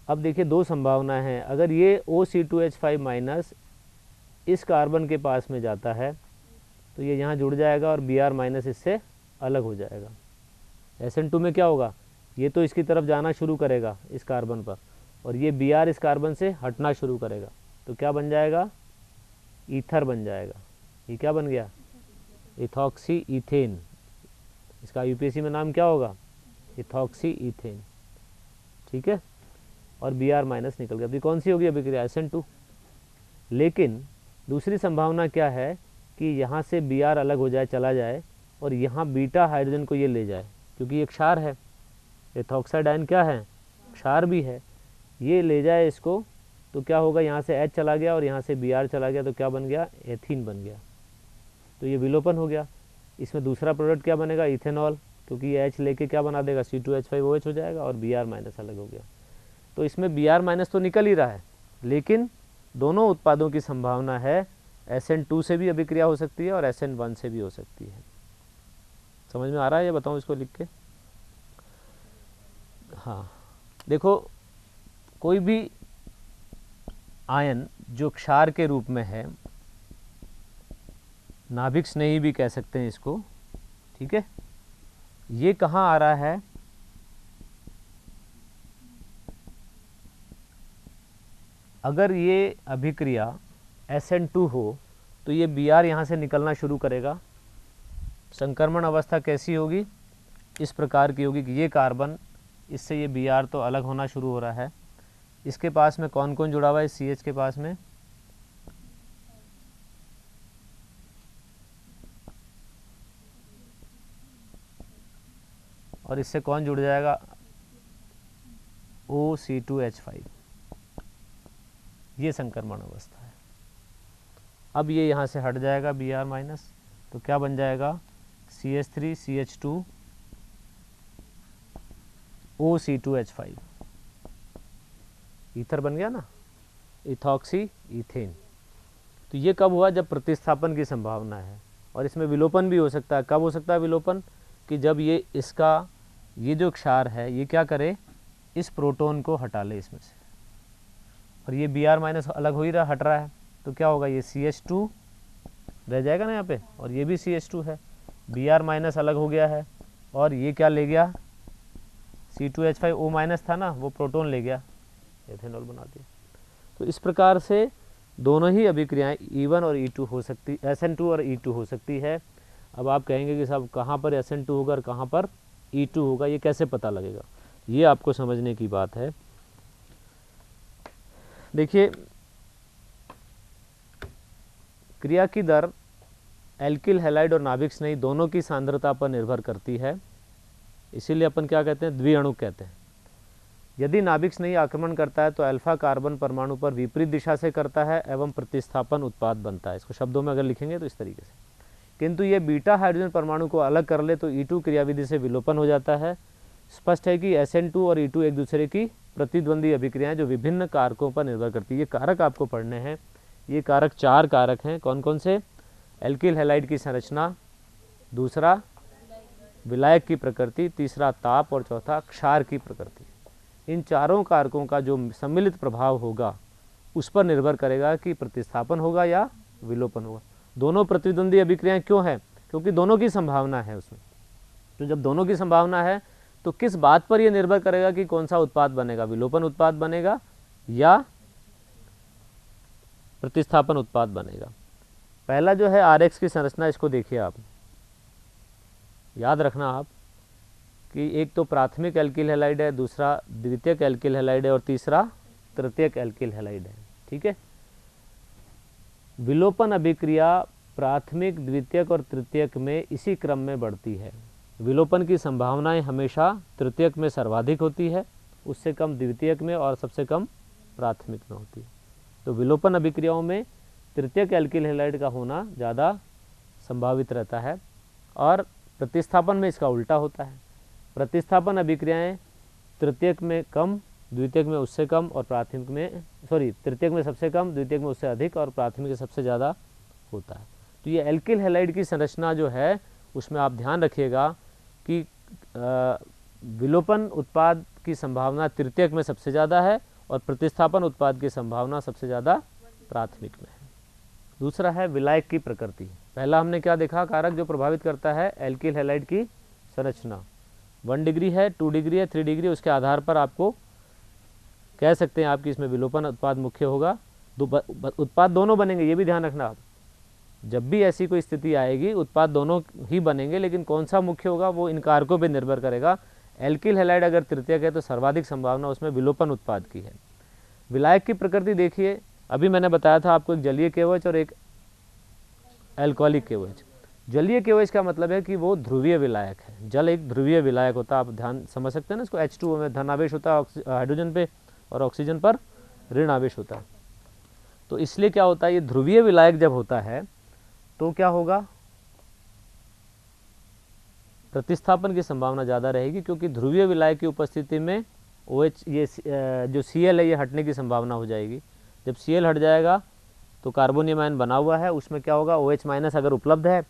अब देखिए दो संभावनाएं हैं, अगर ये OC2H5 माइनस इस कार्बन के पास में जाता है तो ये यहाँ जुड़ जाएगा और Br माइनस इससे अलग हो जाएगा। SN2 में क्या होगा, ये तो इसकी तरफ जाना शुरू करेगा इस कार्बन पर, और ये Br इस कार्बन से हटना शुरू करेगा, तो क्या बन जाएगा, ईथर बन जाएगा। ये क्या बन गया, इथॉक्सी इथेन। इसका यूपीएससी में नाम क्या होगा, इथॉक्सी इथेन, ठीक है। और Br माइनस निकल गया। अभी कौन सी होगी अभिक्रिया, SN2। लेकिन दूसरी संभावना क्या है कि यहाँ से Br अलग हो जाए, चला जाए, और यहाँ बीटा हाइड्रोजन को ये ले जाए, क्योंकि ये क्षार है, एथॉक्साइड आयन क्या है, क्षार भी है। ये ले जाए इसको तो क्या होगा, यहाँ से H चला गया और यहाँ से Br चला गया, तो क्या बन गया, एथीन बन गया। तो ये विलोपन हो गया। इसमें दूसरा प्रोडक्ट क्या बनेगा, इथेनॉल, क्योंकि ये H लेके क्या बना देगा, C2H5OH हो जाएगा और Br माइनस अलग हो गया। तो इसमें Br माइनस तो निकल ही रहा है, लेकिन दोनों उत्पादों की संभावना है SN2 से भी अभिक्रिया हो सकती है और SN1 से भी हो सकती है। समझ में आ रहा है, ये बताऊँ इसको लिख के। हाँ देखो, कोई भी आयन जो क्षार के रूप में है, नाभिक स्नेही भी कह सकते हैं इसको, ठीक है, ये कहाँ आ रहा है, अगर ये अभिक्रिया SN2 हो तो ये Br यहाँ से निकलना शुरू करेगा। संक्रमण अवस्था कैसी होगी, इस प्रकार की होगी कि ये कार्बन, इससे ये Br तो अलग होना शुरू हो रहा है। इसके पास में कौन कौन जुड़ा हुआ है, CH के पास में और इससे कौन जुड़ जाएगा, OC2H5। ये संक्रमण अवस्था है। अब ये यहाँ से हट जाएगा Br माइनस, तो क्या बन जाएगा, CH3 CH2 OC2H5, ईथर बन गया ना, इथॉक्सी इथेन। तो ये कब हुआ, जब प्रतिस्थापन की संभावना है। और इसमें विलोपन भी हो सकता है। कब हो सकता है विलोपन, कि जब ये इसका, ये जो क्षार है ये क्या करे, इस प्रोटॉन को हटा ले इसमें से, और ये Br माइनस अलग हो ही रहा, हट रहा है, तो क्या होगा, ये CH2 रह जाएगा ना यहाँ पे, और ये भी CH2 है, Br माइनस अलग हो गया है, और ये क्या ले गया, C2H5O माइनस था ना, वो प्रोटॉन ले गया, एथेनॉल बना दिया। तो इस प्रकार से दोनों ही अभिक्रियाएं E1 और E2 हो सकती, SN2 और E2 हो सकती है। अब आप कहेंगे कि साहब कहाँ पर SN2 होगा और कहाँ पर E2 होगा, ये कैसे पता लगेगा, ये आपको समझने की बात है। देखिए, क्रिया की दर एल्किल हैलाइड और नाभिक स्नेही दोनों की सांद्रता पर निर्भर करती है, इसीलिए अपन क्या कहते हैं, द्विअणुक कहते हैं। यदि नाभिक स्नेही आक्रमण करता है तो अल्फा कार्बन परमाणु पर विपरीत दिशा से करता है एवं प्रतिस्थापन उत्पाद बनता है। इसको शब्दों में अगर लिखेंगे तो इस तरीके से, किंतु ये बीटा हाइड्रोजन परमाणु को अलग कर ले तो E2 क्रियाविधि से विलोपन हो जाता है। स्पष्ट है कि SN2 और E2 एक दूसरे की प्रतिद्वंदी अभिक्रियाएं जो विभिन्न कारकों पर निर्भर करती है। ये कारक आपको पढ़ने हैं। ये कारक 4 कारक हैं। कौन कौन से, एल्किल हैलाइड की संरचना, दूसरा विलायक की प्रकृति, तीसरा ताप और चौथा क्षार की प्रकृति। इन चारों कारकों का जो सम्मिलित प्रभाव होगा उस पर निर्भर करेगा कि प्रतिस्थापन होगा या विलोपन होगा। दोनों प्रतिद्वंदी अभिक्रियाएं क्यों है, क्योंकि दोनों की संभावना है उसमें। तो जब दोनों की संभावना है तो किस बात पर यह निर्भर करेगा कि कौन सा उत्पाद बनेगा, विलोपन उत्पाद बनेगा या प्रतिस्थापन उत्पाद बनेगा। पहला जो है RX की संरचना, इसको देखिए आप, याद रखना आप कि एक तो प्राथमिक एल्किल हैलाइड है, दूसरा द्वितीयक एल्किल हैलाइड है और तीसरा तृतीयक एल्किल हैलाइड है। ठीक है, विलोपन अभिक्रिया प्राथमिक, द्वितीयक और तृतीयक में इसी क्रम में बढ़ती है। विलोपन की संभावनाएं हमेशा तृतीयक में सर्वाधिक होती है, उससे कम द्वितीयक में और सबसे कम प्राथमिक में होती है। तो विलोपन अभिक्रियाओं में तृतीयक एल्किल हैलाइड का होना ज़्यादा संभावित रहता है और प्रतिस्थापन में इसका उल्टा होता है। प्रतिस्थापन अभिक्रियाएं तृतीयक में कम, द्वितीयक में उससे कम और प्राथमिक में, तृतीयक में सबसे कम, द्वितीयक में उससे अधिक और प्राथमिक में सबसे ज़्यादा होता है। तो ये एल्किल हैलाइड की संरचना जो है उसमें आप ध्यान रखिएगा कि विलोपन उत्पाद की संभावना तृतीयक में सबसे ज़्यादा है और प्रतिस्थापन उत्पाद की संभावना सबसे ज़्यादा प्राथमिक में है। दूसरा है विलायक की प्रकृति। पहला हमने क्या देखा, कारक जो प्रभावित करता है एल्किल हैलाइड की संरचना। 1 डिग्री है, 2 डिग्री है, 3 डिग्री, उसके आधार पर आपको कह सकते हैं आपकी इसमें विलोपन उत्पाद मुख्य होगा। उत्पाद दोनों बनेंगे, ये भी ध्यान रखना आप। जब भी ऐसी कोई स्थिति आएगी उत्पाद दोनों ही बनेंगे, लेकिन कौन सा मुख्य होगा वो इन कारकों पर निर्भर करेगा। एल्किल हैलाइड अगर तृतीयक है तो सर्वाधिक संभावना उसमें विलोपन उत्पाद की है। विलायक की प्रकृति देखिए, अभी मैंने बताया था आपको, एक जलीय केवच और एक एल्कोहलिक केवच। जलीय KOH का मतलब है कि वो ध्रुवीय विलायक है। जल एक ध्रुवीय विलायक होता है, आप ध्यान समझ सकते हैं ना इसको। H2O में धन आवेश होता है हाइड्रोजन पे और ऑक्सीजन पर ऋण आवेश होता है। तो इसलिए क्या होता है, ये ध्रुवीय विलायक जब होता है तो क्या होगा, प्रतिस्थापन की संभावना ज़्यादा रहेगी, क्योंकि ध्रुवीय विलायक की उपस्थिति में OH ये जो Cl है ये हटने की संभावना हो जाएगी। जब Cl हट जाएगा तो कार्बोनियम आयन बना हुआ है, उसमें क्या होगा, OH माइनस अगर उपलब्ध है,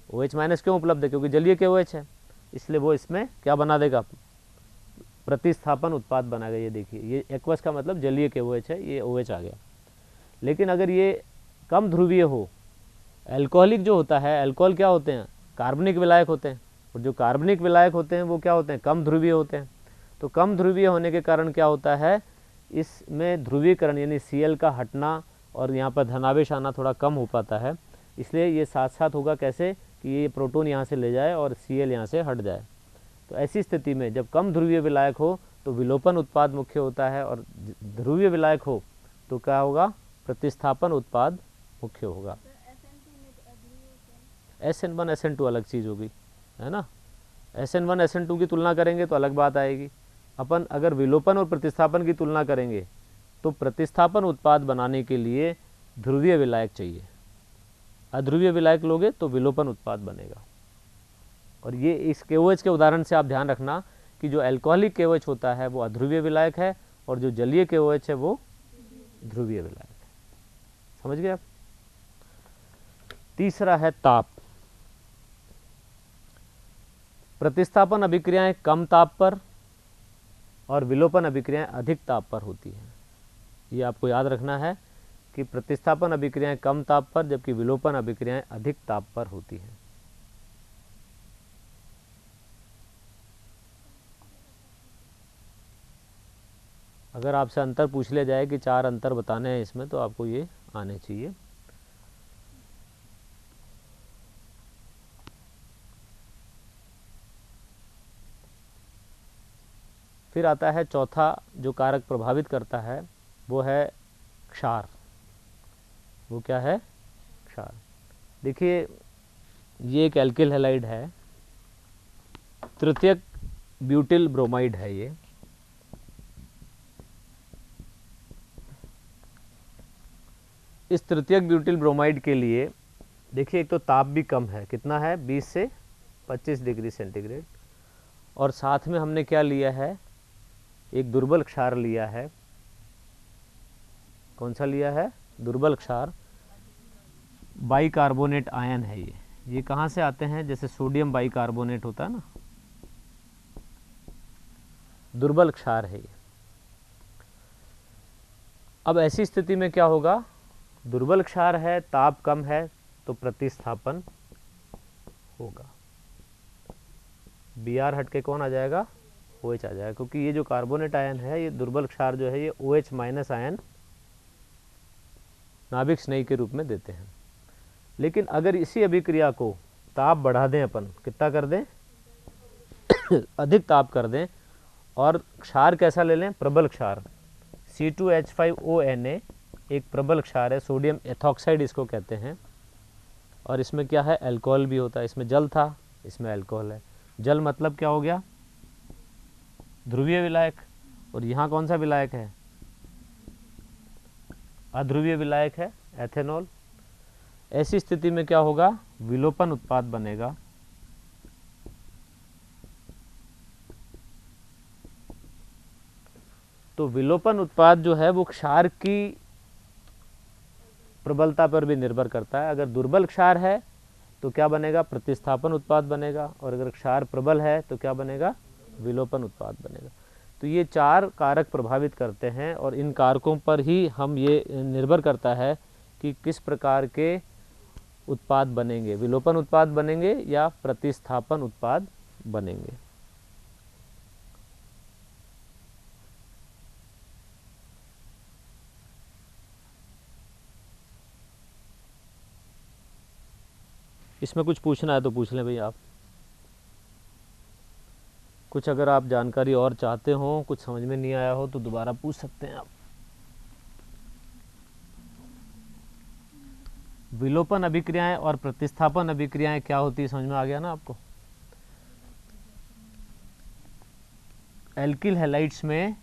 OH माइनस क्यों उपलब्ध है, क्योंकि जलीय KOH है, इसलिए वो इसमें क्या बना देगा, प्रतिस्थापन उत्पाद बनाएगा। ये देखिए, ये एक्वस का मतलब जलीय KOH है, ये OH आ गया। लेकिन अगर ये कम ध्रुवीय हो, एल्कोहलिक जो होता है, एल्कोहल क्या होते हैं, कार्बनिक विलायक होते हैं, और जो कार्बनिक विलायक होते हैं वो क्या होते हैं, कम ध्रुवीय होते हैं। तो कम ध्रुवीय होने के कारण क्या होता है, इसमें ध्रुवीकरण यानी Cl का हटना और यहाँ पर धनावेश आना थोड़ा कम हो पाता है। इसलिए ये साथ साथ होगा कैसे कि ये प्रोटॉन यहाँ से ले जाए और Cl यहाँ से हट जाए। तो ऐसी स्थिति में जब कम ध्रुवीय विलायक हो तो विलोपन उत्पाद मुख्य होता है, और ध्रुवीय विलायक हो तो क्या होगा, प्रतिस्थापन उत्पाद मुख्य होगा। SN1 SN2 अलग चीज़ होगी, है ना। SN1 SN2 की तुलना करेंगे तो अलग बात आएगी। अपन अगर विलोपन और प्रतिस्थापन की तुलना करेंगे तो प्रतिस्थापन उत्पाद बनाने के लिए ध्रुवीय विलायक चाहिए, अध्रुवीय विलायक लोगे तो विलोपन उत्पाद बनेगा। और ये इस KOH के उदाहरण से आप ध्यान रखना कि जो एल्कोहलिक KOH होता है वो अध्रुवीय विलायक है, और जो जलीय KOH है वो ध्रुवीय विलायक है। समझ गए आप। तीसरा है ताप। प्रतिस्थापन अभिक्रियाएं कम ताप पर और विलोपन अभिक्रियाएं अधिक ताप पर होती हैं। ये आपको याद रखना है कि प्रतिस्थापन अभिक्रियाएं कम ताप पर जबकि विलोपन अभिक्रियाएं अधिक ताप पर होती हैं। अगर आपसे अंतर पूछ लिया जाए कि 4 अंतर बताने हैं इसमें, तो आपको ये आने चाहिए। फिर आता है चौथा जो कारक प्रभावित करता है, वो है क्षार। वो क्या है, क्षार। देखिए, ये एक एल्किल हैलाइड है, तृतीयक ब्यूटिल ब्रोमाइड है ये। इस तृतीयक ब्यूटिल ब्रोमाइड के लिए देखिए, एक तो ताप भी कम है, कितना है, 20 से 25 डिग्री सेंटीग्रेड, और साथ में हमने क्या लिया है, एक दुर्बल क्षार लिया है। कौन सा लिया है, दुर्बल क्षार, बाइकार्बोनेट आयन है ये कहाँ से आते हैं, जैसे सोडियम बाइकार्बोनेट होता है ना, दुर्बल क्षार है ये। अब ऐसी स्थिति में क्या होगा, दुर्बल क्षार है, ताप कम है, तो प्रतिस्थापन होगा। Br हट के कौन आ जाएगा, OH आ जाएगा, क्योंकि ये जो कार्बोनेट आयन है, ये दुर्बल क्षार जो है ये OH माइनस आयन नाभिक स्नेही के रूप में देते हैं। लेकिन अगर इसी अभिक्रिया को ताप बढ़ा दें, अपन कितना कर दें अधिक ताप कर दें, और क्षार कैसा ले लें, प्रबल क्षार, C2H5ONa एक प्रबल क्षार है, सोडियम एथॉक्साइड इसको कहते हैं, और इसमें क्या है, अल्कोहल भी होता है। इसमें जल था, इसमें अल्कोहल है। जल मतलब क्या हो गया, ध्रुवीय विलायक, और यहाँ कौन सा विलायक है, अध्रुवीय विलायक है, एथेनॉल। ऐसी स्थिति में क्या होगा, विलोपन उत्पाद बनेगा। तो विलोपन उत्पाद जो है वो क्षार की प्रबलता पर भी निर्भर करता है। अगर दुर्बल क्षार है तो क्या बनेगा, प्रतिस्थापन उत्पाद बनेगा, और अगर क्षार प्रबल है तो क्या बनेगा, विलोपन उत्पाद बनेगा। तो ये 4 कारक प्रभावित करते हैं, और इन कारकों पर ही हम ये निर्भर करता है कि किस प्रकार के उत्पाद बनेंगे, विलोपन उत्पाद बनेंगे या प्रतिस्थापन उत्पाद बनेंगे। इसमें कुछ पूछना है तो पूछ लें भाई आप, कुछ अगर आप जानकारी और चाहते हो, कुछ समझ में नहीं आया हो तो दोबारा पूछ सकते हैं आप। विलोपन अभिक्रियाएं और प्रतिस्थापन अभिक्रियाएं क्या होती है, समझ में आ गया ना आपको। एल्किल हैलाइड्स में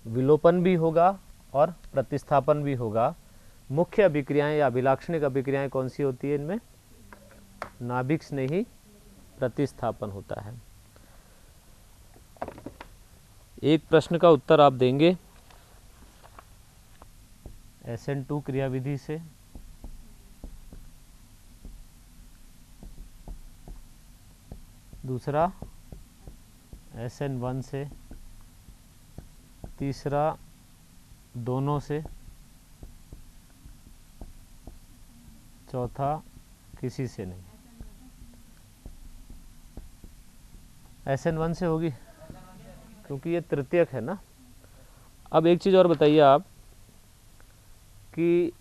विलोपन भी होगा और प्रतिस्थापन भी होगा। मुख्य अभिक्रियाएं या अभिलाक्षणिक अभिक्रियाएं कौन सी होती है इनमें? नाभिक स्नेही प्रतिस्थापन होता है। एक प्रश्न का उत्तर आप देंगे SN2 क्रियाविधि से, दूसरा SN1 से, तीसरा दोनों से, चौथा किसी से नहीं। SN1 से होगी क्योंकि ये तृतीयक है ना। अब एक चीज़ और बताइए आप कि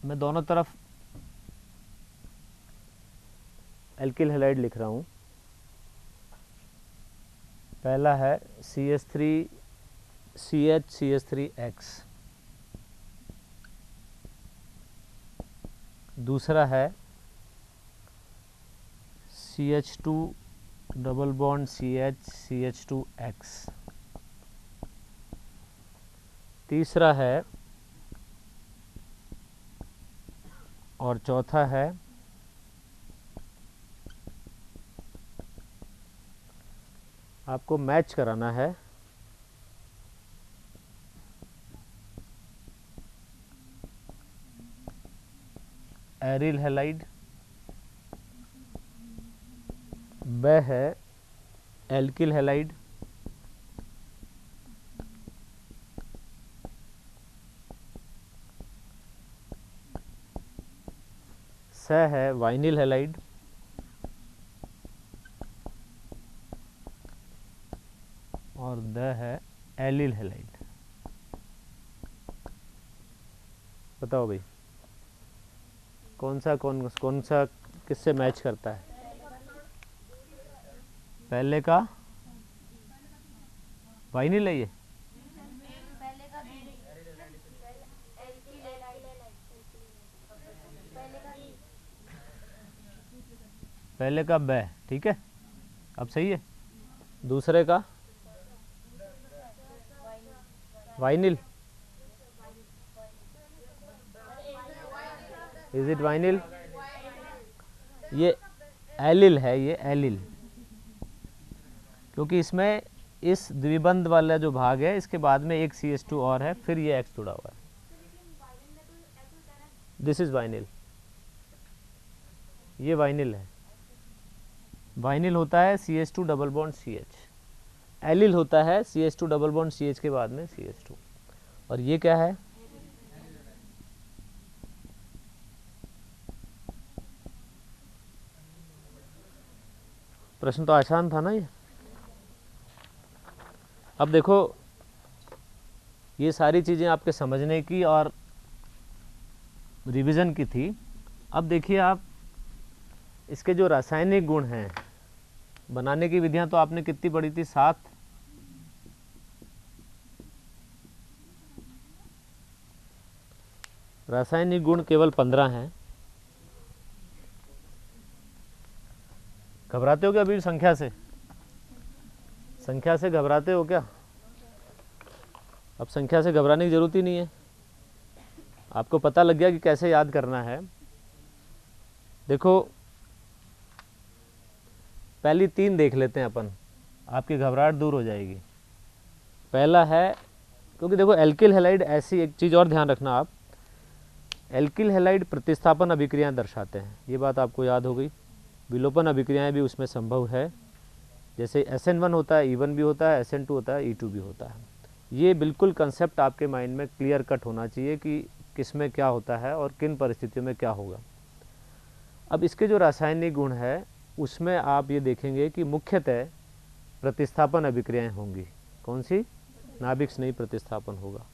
मैं दोनों तरफ एल्किल हैलाइड लिख रहा हूँ। पहला है CH3CH3X, दूसरा है CH2 डबल बॉन्ड CH2X, तीसरा है और चौथा है आपको मैच कराना है एरिल हैलाइड, ब है एल्किल हैलाइड, स है वाइनिल हैलाइड, और द है एलिल हैलाइड। बताओ भाई कौन सा किससे मैच करता है? पहले का वाइनिल है ये, पहले का ब, ठीक है अब सही है। दूसरे का वाइनिल, इज इट वाइनिल? ये एलिल है, ये एलिल, क्योंकि इसमें इस द्विबंध वाला जो भाग है इसके बाद में एक CH2 और है, फिर ये X जुड़ा हुआ है। दिस इज वाइनिल, ये वाइनिल है। वाइनिल होता है CH2 double bond CH, allele होता है CH2 डबल बॉन्ड CH के बाद में CH2, और ये क्या है? प्रश्न तो आसान था ना ये। अब देखो ये सारी चीज़ें आपके समझने की और रिवीजन की थी। अब देखिए आप इसके जो रासायनिक गुण हैं, बनाने की विधियां तो आपने कितनी पढ़ी थी? 7। रासायनिक गुण केवल 15 हैं। घबराते हो क्या अभी संख्या से? संख्या से घबराते हो क्या? अब संख्या से घबराने की जरूरत ही नहीं है, आपको पता लग गया कि कैसे याद करना है। देखो पहली 3 देख लेते हैं अपन, आपकी घबराहट दूर हो जाएगी। पहला है, क्योंकि देखो एल्किल हैलाइड ऐसी एक चीज़ और ध्यान रखना आप, एल्किल हैलाइड प्रतिस्थापन अभिक्रियाएं दर्शाते हैं, ये बात आपको याद हो गई। विलोपन अभिक्रियाएं भी उसमें संभव है, जैसे SN1 होता है E1 भी होता है, SN2 होता है E2 भी होता है। ये बिल्कुल कंसेप्ट आपके माइंड में क्लियर कट होना चाहिए कि किस में क्या होता है और किन परिस्थितियों में क्या होगा। अब इसके जो रासायनिक गुण है उसमें आप ये देखेंगे कि मुख्यतः प्रतिस्थापन अभिक्रियाएं होंगी। कौन सी? नाभिक स्नेही प्रतिस्थापन होगा।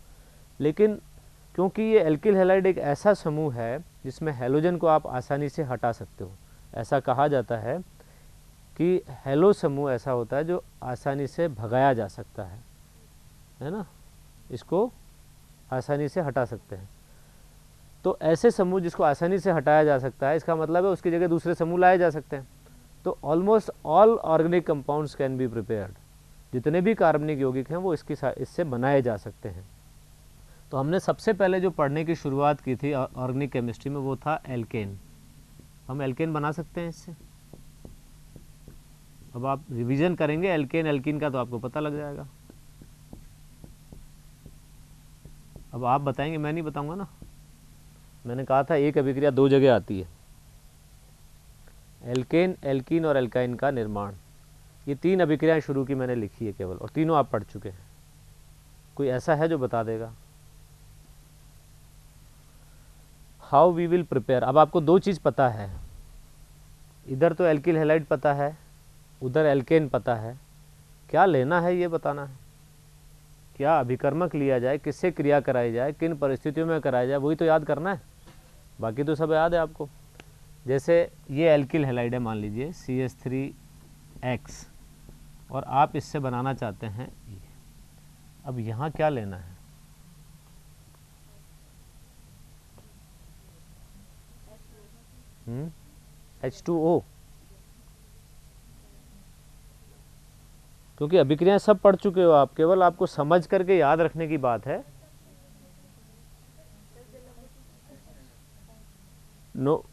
लेकिन क्योंकि ये एल्किल हैलाइड एक ऐसा समूह है जिसमें हैलोजन को आप आसानी से हटा सकते हो, ऐसा कहा जाता है कि हैलो समूह ऐसा होता है जो आसानी से भगाया जा सकता है ना। इसको आसानी से हटा सकते हैं। तो ऐसे समूह जिसको आसानी से हटाया जा सकता है, इसका मतलब है उसकी जगह दूसरे समूह लाए जा सकते हैं। तो almost all organic compounds can be prepared, जितने भी कार्बनिक यौगिक हैं वो इससे बनाए जा सकते हैं। तो हमने सबसे पहले जो पढ़ने की शुरुआत की थी ऑर्गेनिक केमिस्ट्री में वो था एल्केन। हम एल्केन बना सकते हैं इससे। अब आप रिवीजन करेंगे एल्केन एल्कीन का तो आपको पता लग जाएगा। अब आप बताएंगे, मैं नहीं बताऊंगा ना। मैंने कहा था एक अभिक्रिया दो जगह आती है, एल्केन, एल्कीन और एल्काइन का निर्माण। ये तीन अभिक्रियाएं शुरू की मैंने लिखी है केवल, और तीनों आप पढ़ चुके हैं। कोई ऐसा है जो बता देगा? How we will prepare. अब आपको दो चीज़ पता है, इधर तो एल्किल हैलाइड पता है, उधर एल्केन पता है। क्या लेना है ये बताना है। क्या अभिकर्मक लिया जाए, किससे क्रिया कराई जाए, किन परिस्थितियों में कराया जाए, वही तो याद करना है। बाकी तो सब याद है आपको। जैसे ये एल्किल हैलाइड है, मान लीजिए CH3X, और आप इससे बनाना चाहते हैं ये। अब यहाँ क्या लेना है? H2O, क्योंकि अभिक्रियाएं सब पढ़ चुके हो आप, केवल आपको समझ करके याद रखने की बात है। नो,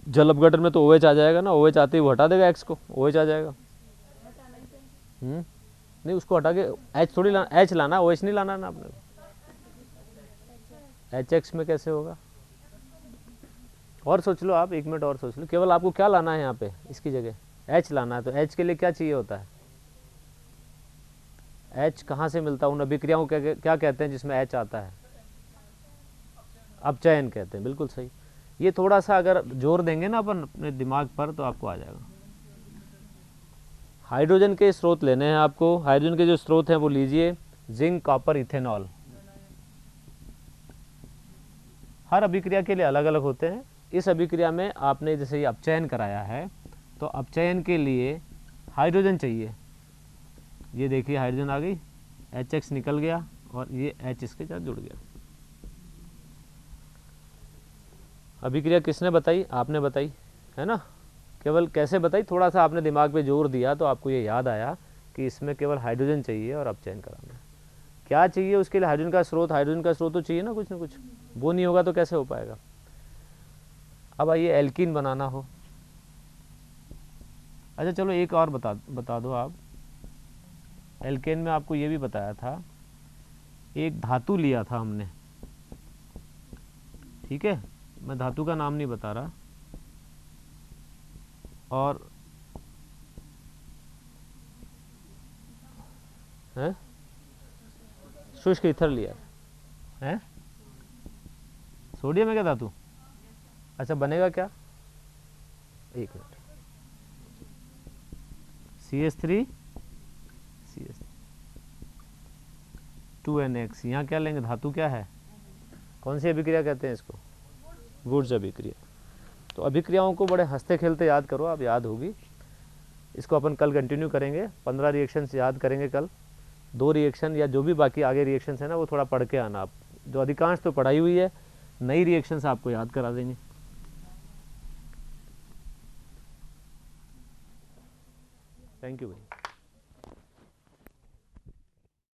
जल अपघटन में तो OH आ जाएगा ना, OH आते ही वो हटा देगा X को, OH आ जाएगा। नहीं, उसको हटा के H थोड़ी लाना, H लाना, OH नहीं लाना ना आपने। HX में कैसे होगा? और सोच लो आप, 1 मिनट और सोच लो। केवल आपको क्या लाना है यहाँ पे, इसकी जगह H लाना है। तो H के लिए क्या चाहिए होता है? H कहाँ से मिलता है? उन अभिक्रियाओं को क्या कहते हैं जिसमें H आता है? अपचयन कहते हैं। बिल्कुल सही। ये थोड़ा सा अगर जोर देंगे ना अपन अपने दिमाग पर तो आपको आ जाएगा। हाइड्रोजन के स्रोत लेने हैं आपको। हाइड्रोजन के जो स्रोत हैं वो लीजिए, जिंक, कॉपर, इथेनॉल। हर अभिक्रिया के लिए अलग अलग होते हैं। इस अभिक्रिया में आपने जैसे ये अपचयन कराया है, तो अपचयन के लिए हाइड्रोजन चाहिए। ये देखिए हाइड्रोजन आ गई, HX निकल गया और ये H इसके साथ जुड़ गया। अभिक्रिया किसने बताई? आपने बताई है ना। केवल कैसे बताई, थोड़ा सा आपने दिमाग पे जोर दिया तो आपको ये याद आया कि इसमें केवल हाइड्रोजन चाहिए और अपचयन कराना है। क्या चाहिए उसके लिए? हाइड्रोजन का स्रोत। हाइड्रोजन का स्रोत तो चाहिए ना कुछ, वो नहीं होगा तो कैसे हो पाएगा। अब आइए एल्कीन बनाना हो। अच्छा चलो एक और बता दो आप। एल्केन में आपको ये भी बताया था, एक धातु लिया था हमने, ठीक है, मैं धातु का नाम नहीं बता रहा, और है शुष्क ईथर लिया है। सोडियम है क्या धातु? अच्छा बनेगा क्या? एक मिनट, CH3 2NX। यहाँ क्या लेंगे? धातु क्या है? कौन सी अभिक्रिया कहते हैं इसको? वुड्स अभिक्रिया। तो अभिक्रियाओं को बड़े हंसते खेलते याद करो, आप याद होगी। इसको अपन कल कंटिन्यू करेंगे। 15 रिएक्शंस याद करेंगे कल। 2 रिएक्शन या जो भी बाकी आगे रिएक्शंस है ना, वो थोड़ा पढ़ के आना आप। जो अधिकांश तो पढ़ाई हुई है, नई रिएक्शंस आपको याद करा देंगे। थैंक यू भाई।